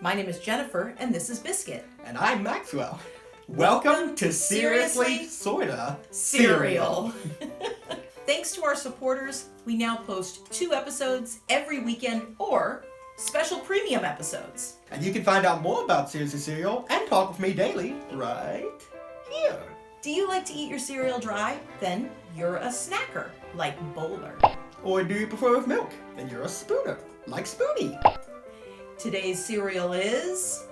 My name is Jennifer, and this is Biscuit. And I'm Maxwell. Welcome to Seriously Sorta Cereal. Thanks to our supporters, we now post 2 episodes every weekend or special premium episodes. And you can find out more about Seriously Cereal and talk with me daily right here. Do you like to eat your cereal dry? Then you're a snacker, like Bowler. Or do you prefer with milk? Then you're a spooner, like Spoonie. Today's cereal is...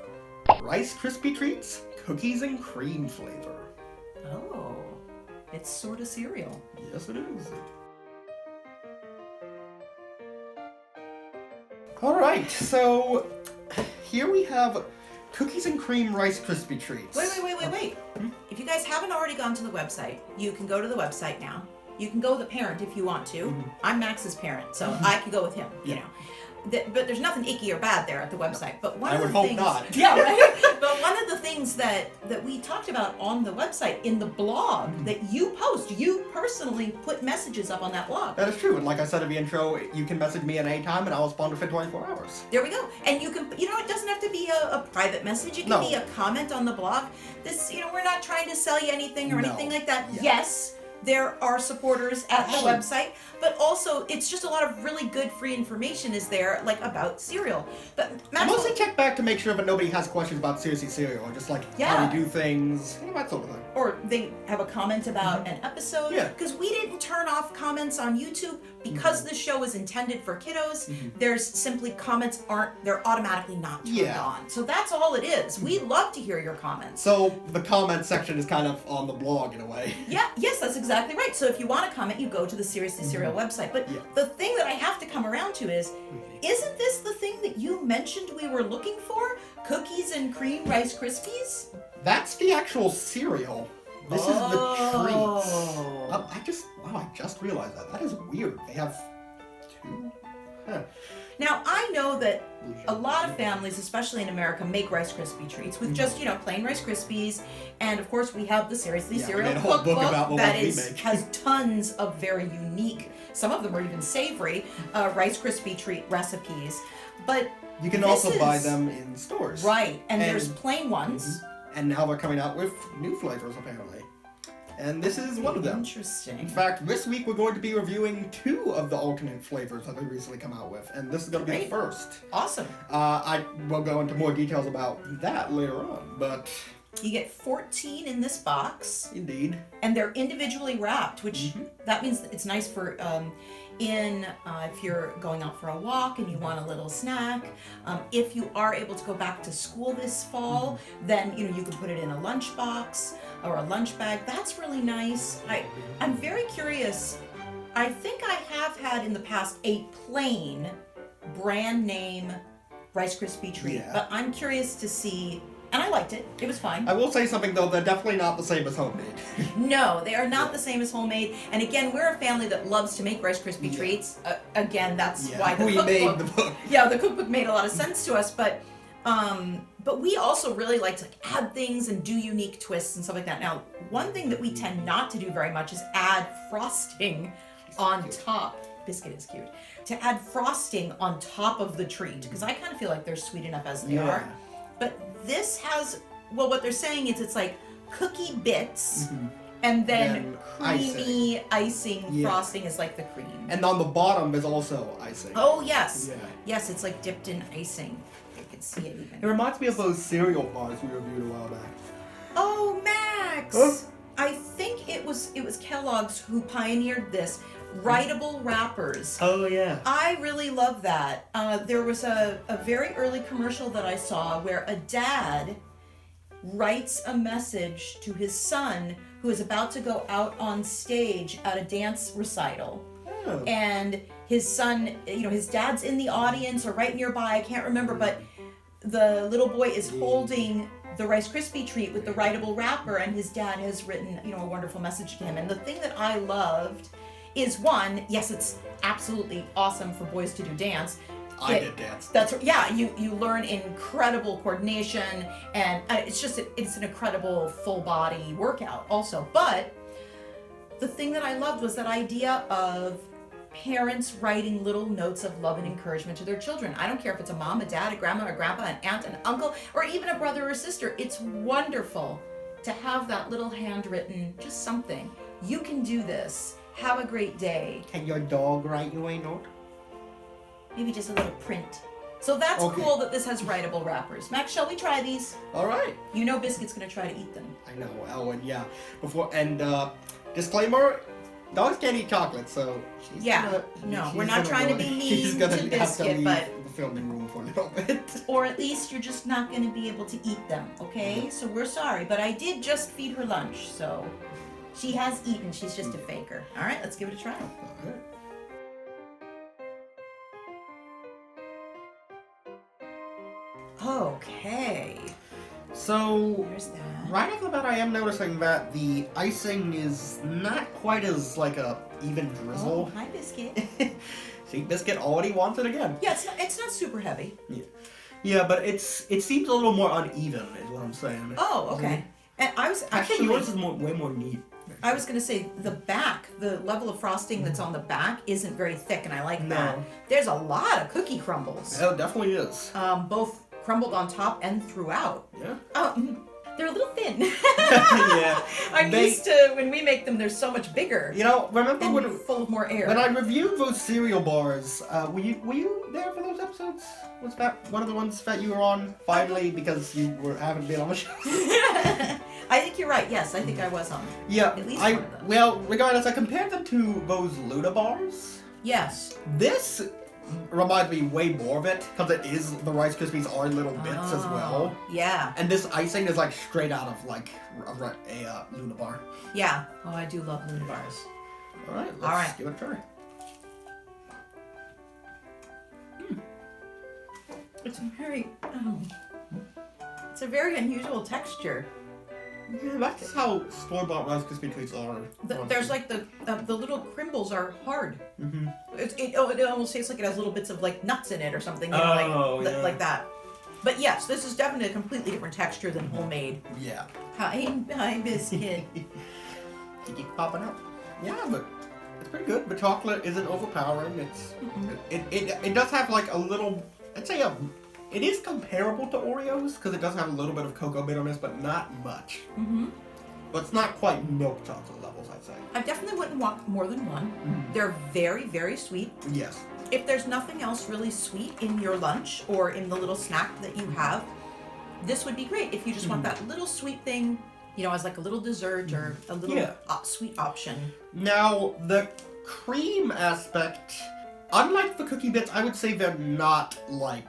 Rice Krispie Treats, cookies and cream flavor. Oh, it's Sorta cereal. Yes, it is. Alright, so here we have cookies and cream Rice Krispie Treats. Wait. If you guys haven't already gone to the website, you can go to the website now. You can go with a parent if you want to. Mm-hmm. I'm Max's parent, so I can go with him, you know. But there's nothing icky or bad there at the website. But one I of would the hope things, not. Yeah, right? But one of the things that we talked about on the website, in the blog that you post, you personally put messages up on that blog. That is true. And like I said in the intro, you can message me at any time and I'll respond within 24 hours. There we go. And you can, it doesn't have to be a private message. It can be a comment on the blog. This, we're not trying to sell you anything or anything like that. Yeah. Yes. There are supporters at the website, but also it's just a lot of really good free information is there, like about cereal. But I mostly check back to make sure that nobody has questions about Seriously Cereal or just like how we do things, that sort of thing. Or they have a comment about an episode. Yeah. Because we didn't turn off comments on YouTube because the show is intended for kiddos. There's simply comments they're automatically not turned on. So that's all it is. We love to hear your comments. So the comment section is kind of on the blog in a way. Yeah, yes, that's exactly right. So if you want to comment, you go to the Seriously Cereal website. But the thing that I have to come around to is, isn't this the thing that you mentioned we were looking for? Cookies and cream Rice Krispies? That's the actual cereal. This is the treats. I just realized that. That is weird. They have 2. Huh. Now, I know that a lot of families, especially in America, make Rice Krispie treats with just, plain Rice Krispies. And, of course, we have the Seriously Cereal cookbook that has tons of very unique, some of them are even savory, Rice Krispie treat recipes. But you can also buy them in stores. Right, and there's plain ones. And now they're coming out with new flavors, apparently. And this is one of them. Interesting. In fact, this week we're going to be reviewing 2 of the alternate flavors that they recently come out with, and this is going to be the first. Awesome. I will go into more details about that later on, but... You get 14 in this box. Indeed. And they're individually wrapped, which that means that it's nice for... if you're going out for a walk and you want a little snack, if you are able to go back to school this fall, then you can put it in a lunchbox or a lunch bag. That's really nice. I'm very curious. I think I have had in the past a plain brand name Rice Krispie treat, but I'm curious to see. And I liked it. It was fine. I will say something, though. They're definitely not the same as homemade. No, they are not the same as homemade. And again, we're a family that loves to make Rice Krispie treats. Again, that's why the cookbook... made the book. Yeah, the cookbook made a lot of sense to us. But we also really like to add things and do unique twists and stuff like that. Now, one thing that we tend not to do very much is add frosting on top. Biscuit is cute. To add frosting on top of the treat. Because I kind of feel like they're sweet enough as they are. But this has, what they're saying is it's like cookie bits, and then creamy icing frosting is like the cream. And on the bottom is also icing. Oh, yes. Yeah. Yes, it's like dipped in icing. You can see it even. It reminds me of those cereal bars we reviewed a while back. Oh, Max! Huh? I think it was Kellogg's who pioneered this. Writable wrappers. Oh, yeah. I really love that. There was a very early commercial that I saw where a dad writes a message to his son who is about to go out on stage at a dance recital. Oh. And his son, his dad's in the audience or right nearby, I can't remember, but the little boy is holding the Rice Krispie treat with the writable wrapper, and his dad has written, a wonderful message to him. And the thing that I loved is, one, yes, it's absolutely awesome for boys to do dance. I did dance. You learn incredible coordination, and it's an incredible full body workout also. But the thing that I loved was that idea of parents writing little notes of love and encouragement to their children. I don't care if it's a mom, a dad, a grandma, a grandpa, an aunt, an uncle, or even a brother or sister. It's wonderful to have that little handwritten, just something. You can do this. Have a great day. Can your dog write you a note? Maybe just a little print. So that's cool that this has writable wrappers. Max, shall we try these? All right. You know Biscuit's gonna try to eat them. I know. Oh, and yeah. Disclaimer, dogs can't eat chocolate, so she's we're not trying to be mean to Biscuit, but the filming room for a little bit. or at least you're just not going to be able to eat them, okay? So we're sorry, but I did just feed her lunch, so she has eaten. She's just a faker. All right, let's give it a try. All right. Okay. So, There's that. right off the bat, I am noticing that the icing is not quite as like a even drizzle. Oh, hi, Biscuit. See, Biscuit already wants it again. Yeah, it's not super heavy. Yeah, but it seems a little more uneven, is what I'm saying. Oh, okay. And I was Actually, yours is way more neat. I was gonna say the level of frosting that's on the back isn't very thick, and I like that. There's a lot of cookie crumbles. Oh, it definitely is. Both crumbled on top and throughout. Yeah. They're a little thin. Yeah. I'm used to when we make them. They're so much bigger. You know, remember and when full of more air. when I reviewed those cereal bars? Were you there for those episodes? Was that one of the ones that you were on finally because you haven't been on the show? I think you're right. Yes, I think I was on. Yeah. At least one of them. Well, regardless, I compared them to those Luda bars. Yes. This reminds me way more of it because it is the Rice Krispies are little bits as well. Yeah. And this icing is like straight out of like a Luna bar. Yeah. Oh, I do love Luna bars. All right, give it a try. It's it's a very unusual texture. Yeah, that's how store-bought Rice Krispie treats are. There's like the little crimbles are hard. Mm-hmm. It almost tastes like it has little bits of like nuts in it or something, you know, like that. But yes, this is definitely a completely different texture than homemade. Yeah. Hi, Biscuit. They keep popping up. Yeah, but it's pretty good. The chocolate isn't overpowering. It does have like a little. I'd say it is comparable to Oreos because it does have a little bit of cocoa bitterness, but not much. Mm-hmm. But it's not quite milk chocolate levels, I'd say. I definitely wouldn't want more than one. Mm-hmm. They're very, very sweet. Yes. If there's nothing else really sweet in your lunch or in the little snack that you have, this would be great. If you just want that little sweet thing, you know, as like a little dessert or a little sweet option. Now, the cream aspect, unlike the cookie bits, I would say they're not like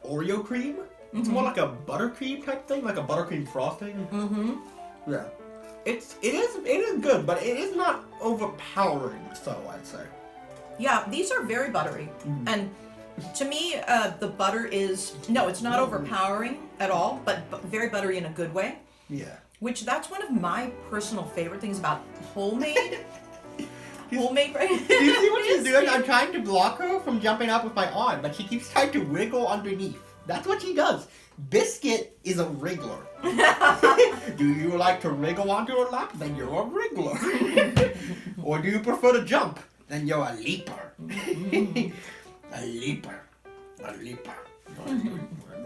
Oreo cream. It's more like a buttercream type thing, like a buttercream frosting. Mm-hmm. Yeah. It is good, but it is not overpowering, so I'd say. Yeah, these are very buttery. Mm-hmm. And to me, the butter is, it's not overpowering at all, but very buttery in a good way. Yeah. Which that's one of my personal favorite things about homemade. Homemade bread. Do you see what she's doing? I'm trying to block her from jumping up with my arm, but she keeps trying to wriggle underneath. That's what she does. Biscuit is a wriggler. Do you like to wriggle onto her lap? Then you're a wriggler. Or do you prefer to jump? Then you're a leaper. A leaper. A leaper.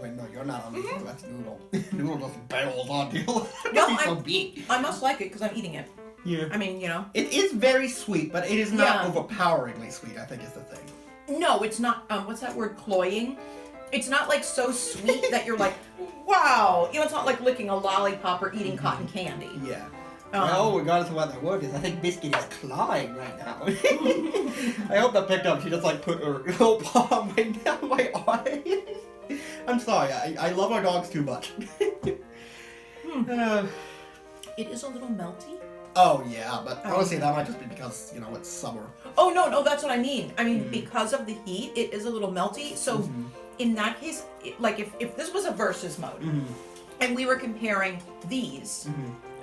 Wait, no, you're not a leaper. That's Noodle. Noodle just barrels onto you. No, so big. I must like it because I'm eating it. Yeah. I mean, you know. It is very sweet, but it is not overpoweringly sweet, I think is the thing. No, it's not, what's that word, cloying? It's not like so sweet that you're like, wow. You know, it's not like licking a lollipop or eating cotton candy. Yeah. Well, regardless of what that word is, I think Biscuit is clawing right now. I hope that picked up. She just like put her little palm right down my arm. I'm sorry, I love our dogs too much. It is a little melty. Oh yeah, but honestly that might just be because, you know, it's summer. Oh no, that's what I mean. I mean, because of the heat, it is a little melty. So in that case, like if this was a versus mode, and we were comparing these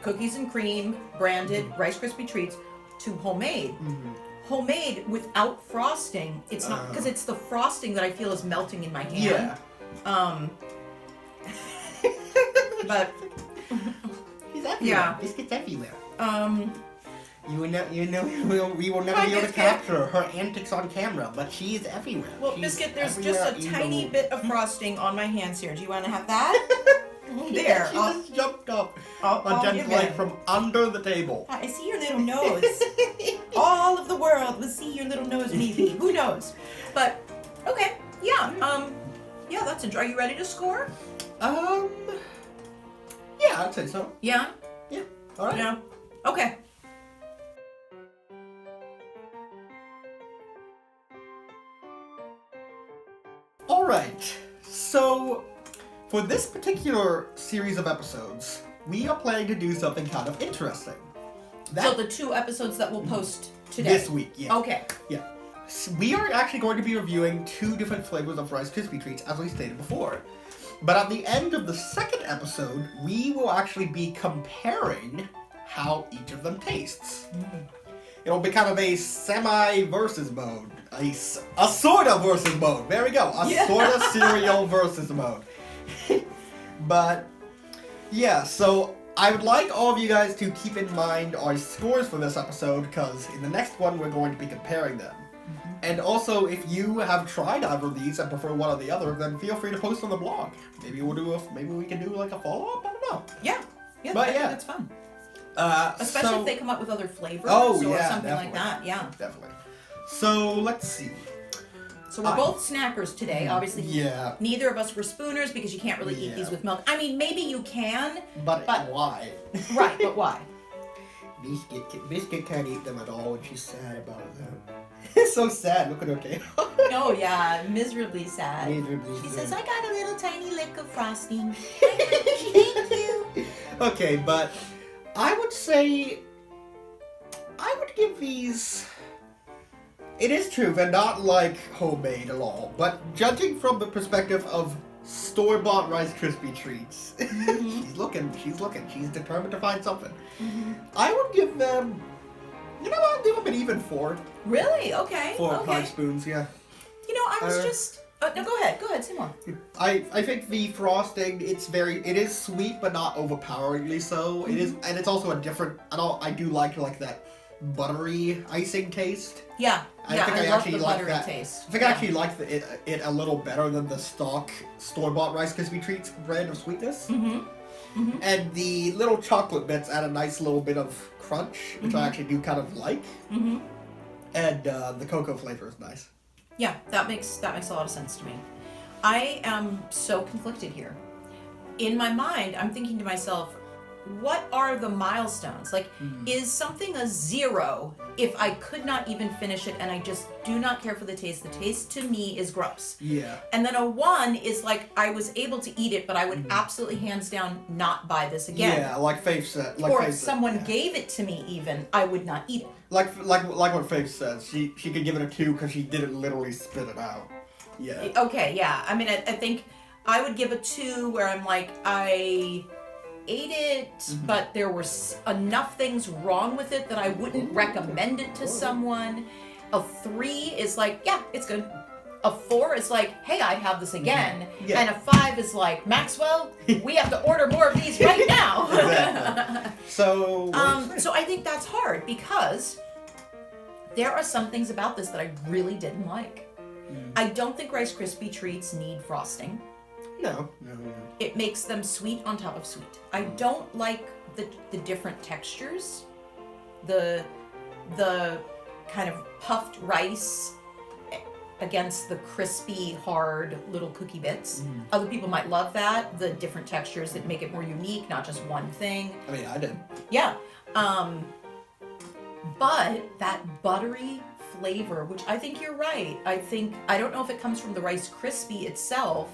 cookies and cream branded Rice Krispie treats to homemade. Homemade without frosting, it's not because it's the frosting that I feel is melting in my hand. Yeah. But he's everywhere. Biscuit's everywhere. we will never be able to capture her antics on camera, but she is everywhere. Well, She's Biscuit, there's just everywhere a in tiny the- bit of frosting on my hands here. Do you want to have that? There. She just jumped up I'll give gently in. from under the table. I see your little nose. All of the world will see your little nose, maybe. Who knows? But okay, yeah. Yeah, that's a. Are you ready to score? Yeah, I'd say so. Yeah. Yeah. All right. Yeah. Okay. All right. So, for this particular series of episodes, we are planning to do something kind of interesting. So the 2 episodes that we'll post today. This week, yeah. Okay. Yeah. So we are actually going to be reviewing 2 different flavors of Rice Krispie treats, as we stated before. But at the end of the second episode, we will actually be comparing how each of them tastes. It'll be kind of a semi-versus mode. A sorta versus mode. There we go. A sorta cereal versus mode. But, yeah, so I would like all of you guys to keep in mind our scores for this episode, because in the next one we're going to be comparing them. And also, if you have tried either of these and prefer one or the other, then feel free to post on the blog. Maybe we can do like a follow-up. I don't know. Yeah. Yeah. But I think yeah. that's fun. Especially Especially if they come up with other flavors Oh, or yeah, something definitely. like that. Yeah. Definitely. So let's see. So we're both snackers today. Obviously, Yeah. neither of us were spooners because you can't really eat Yeah. these with milk. I mean, maybe you can. But But- why? Right, but why? Biscuit can't eat them at all, and she's sad about them. It's so sad. Look at her tail. Oh, yeah. Miserably sad. Miserably She sad. says, I got a little tiny lick of frosting. Thank you. Okay, but I would say I would give these. It is true, they're not like homemade at all, but judging from the perspective of store-bought Rice Krispie treats, she's looking, she's determined to find something. I would give them, I'll give them an even 4. Really? Okay. 4 or okay. 5 spoons, yeah. I was just... no, go ahead, say more. I think the frosting, it is sweet, but not overpoweringly so. It is, and it's also a different, I do like that buttery icing taste. Yeah, I yeah, think I I love actually the like buttery that. taste. I think I actually like it a little better than the stock store-bought Rice Krispie treats brand of sweetness. And the little chocolate bits add a nice little bit of crunch, which I actually do kind of like. And the cocoa flavor is nice. Yeah, that makes a lot of sense to me. I am so conflicted here. In my mind, I'm thinking to myself, what are the milestones? Like, is something a 0 if I could not even finish it and I just do not care for the taste? The taste to me is gross. Yeah. And then a 1 is like, I was able to eat it, but I would absolutely hands down not buy this again. Yeah, like Faith said. Or if someone gave it to me even, I would not eat it. Like what Faith says, she could give it a 2 because she didn't literally spit it out. Yeah. Okay, yeah. I mean, I think I would give a 2 where I'm like, I ate it, but there were enough things wrong with it that I wouldn't recommend it to someone. A 3 is like, yeah, it's good. A 4 is like, hey, I'd have this again. Yeah. And a 5 is like, Maxwell, we have to order more of these right now. Exactly. So So I think that's hard because there are some things about this that I really didn't like. I don't think Rice Krispie treats need frosting. No. It makes them sweet on top of sweet. I don't like the different textures. The kind of puffed rice against the crispy, hard little cookie bits. Other people might love that. The different textures that make it more unique, not just one thing. I mean, I did. Yeah. But that buttery flavor, which I think you're right. I don't know if it comes from the Rice Krispie itself,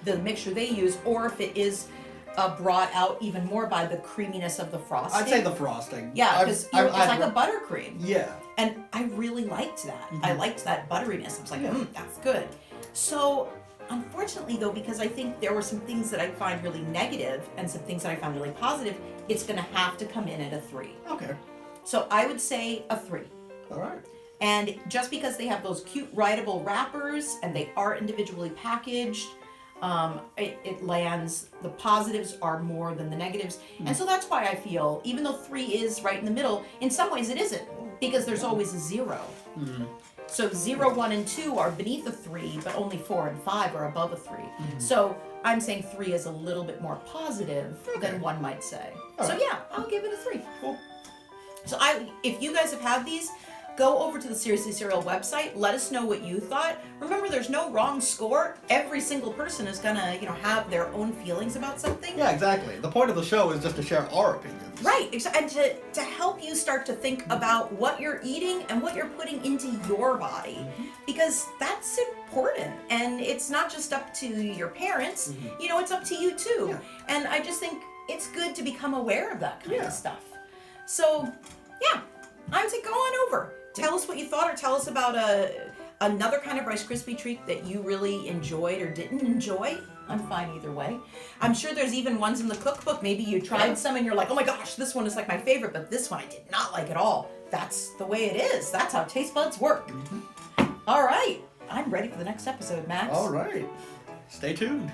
the mixture they use, or if it is brought out even more by the creaminess of the frosting. I'd say the frosting. Yeah, because it's like a buttercream. Yeah. And I really liked that. I liked that butteriness. I was like, that's good. So, unfortunately though, because I think there were some things that I find really negative and some things that I found really positive, it's gonna have to come in at a 3. Okay. So I would say a 3. All right. And just because they have those cute writable wrappers and they are individually packaged, it lands, the positives are more than the negatives. And so that's why I feel, even though 3 is right in the middle, in some ways it isn't, because there's always a 0. So 0, 1, and 2 are beneath a 3, but only 4 and 5 are above a 3. So I'm saying 3 is a little bit more positive than one might say. So yeah, I'll give it a 3. Cool. So if you guys have had these, go over to the Seriously Serial website. Let us know what you thought. Remember, there's no wrong score. Every single person is gonna, have their own feelings about something. Yeah, exactly. The point of the show is just to share our opinions. Right, and to help you start to think about what you're eating and what you're putting into your body, because that's important. And it's not just up to your parents. It's up to you too. Yeah. And I just think it's good to become aware of that kind of stuff. So, yeah, I would say go on over. Tell us what you thought, or tell us about another kind of Rice Krispie treat that you really enjoyed or didn't enjoy. I'm fine either way. I'm sure there's even ones in the cookbook. Maybe you tried some and you're like, oh my gosh, this one is like my favorite, but this one I did not like at all. That's the way it is. That's how taste buds work. All right. I'm ready for the next episode, Max. All right. Stay tuned.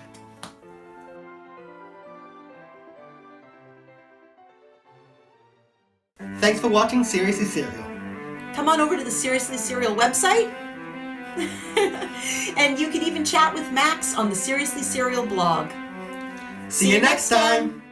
Thanks for watching Seriously Serial. Come on over to the Seriously Serial website. And you can even chat with Max on the Seriously Serial blog. See you next time.